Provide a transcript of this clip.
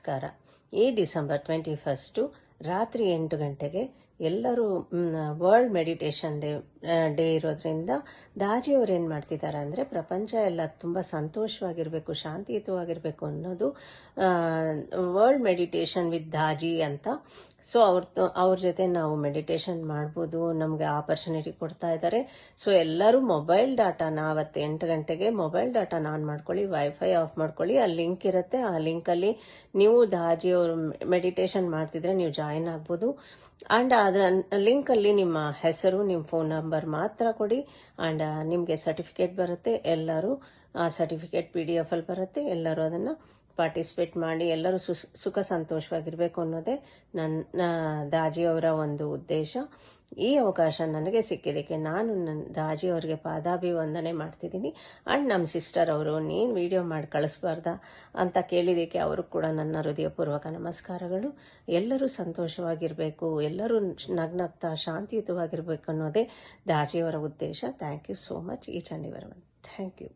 ನಮಸ್ಕಾರ. ಈ ಡಿಸೆಂಬರ್ 21 ರಾತ್ರಿ 8 ಗಂಟೆಗೆ ಎಲ್ಲರೂ ವರ್ಲ್ಡ್ ಮೆಡಿಟೇಷನ್ ಡೇ ಇರೋದ್ರಿಂದ ದಾಜಿಯವರು ಏನು ಮಾಡ್ತಿದ್ದಾರೆ ಅಂದರೆ ಪ್ರಪಂಚ ಎಲ್ಲ ತುಂಬ ಸಂತೋಷವಾಗಿರಬೇಕು, ಶಾಂತಿಯುತವಾಗಿರಬೇಕು ಅನ್ನೋದು ವರ್ಲ್ಡ್ ಮೆಡಿಟೇಷನ್ ವಿತ್ ದಾಜಿ ಅಂತ. ಸೊ ಅವ್ರ ಜೊತೆ ನಾವು ಮೆಡಿಟೇಷನ್ ಮಾಡ್ಬೋದು, ನಮಗೆ ಆಪರ್ಚುನಿಟಿ ಕೊಡ್ತಾ ಇದ್ದಾರೆ. ಸೊ ಎಲ್ಲರೂ ಮೊಬೈಲ್ ಡಾಟಾನ ಅವತ್ತು 8 ಗಂಟೆಗೆ ಮೊಬೈಲ್ ಡಾಟಾನ ಆನ್ ಮಾಡ್ಕೊಳ್ಳಿ, ವೈಫೈ ಆಫ್ ಮಾಡ್ಕೊಳ್ಳಿ. ಆ ಲಿಂಕ್ ಇರುತ್ತೆ, ಆ ಲಿಂಕಲ್ಲಿ ನೀವು ದಾಜಿಯವರು ಮೆಡಿಟೇಷನ್ ಮಾಡ್ತಿದ್ರೆ ನೀವು ಜಾಯಿನ್ ಆಗ್ಬೋದು. ಆ್ಯಂಡ್ ಅದರ ಲಿಂಕಲ್ಲಿ ನಿಮ್ಮ ಹೆಸರು, ನಿಮ್ಮ ಫೋನ್ ನಂಬರ್ ಮಾತ್ರ ಕೊಡಿ. ಆ್ಯಂಡ್ ನಿಮಗೆ ಸರ್ಟಿಫಿಕೇಟ್ ಬರುತ್ತೆ. ಎಲ್ಲರೂ ಆ ಸರ್ಟಿಫಿಕೇಟ್ PDF ಅಲ್ಲಿ ಬರುತ್ತೆ. ಎಲ್ಲರೂ ಅದನ್ನು ಪಾರ್ಟಿಸಿಪೇಟ್ ಮಾಡಿ ಎಲ್ಲರೂ ಸುಖ ಸಂತೋಷವಾಗಿರಬೇಕು ಅನ್ನೋದೇ ನನ್ನ ದಾಜಿಯವರ ಒಂದು ಉದ್ದೇಶ. ಈ ಅವಕಾಶ ನನಗೆ ಸಿಕ್ಕಿದ್ದಕ್ಕೆ ನಾನು ದಾಜಿಯವರಿಗೆ ಪಾದಾಭಿವಂದನೆ ಮಾಡ್ತಿದ್ದೀನಿ. ಆ್ಯಂಡ್ ನಮ್ಮ ಸಿಸ್ಟರ್ ಅವರು ನೀನು ವಿಡಿಯೋ ಮಾಡಿ ಕಳಿಸ್ಬಾರ್ದ ಅಂತ ಕೇಳಿದ್ದಕ್ಕೆ ಅವರು ಕೂಡ ನನ್ನ ಹೃದಯಪೂರ್ವಕ ನಮಸ್ಕಾರಗಳು. ಎಲ್ಲರೂ ಸಂತೋಷವಾಗಿರಬೇಕು, ಎಲ್ಲರೂ ನಗ್ನಗ್ತಾ ಶಾಂತಿಯುತವಾಗಿರಬೇಕು ಅನ್ನೋದೇ ದಾಜಿಯವರ ಉದ್ದೇಶ. Thank you so much each and every one. Thank you.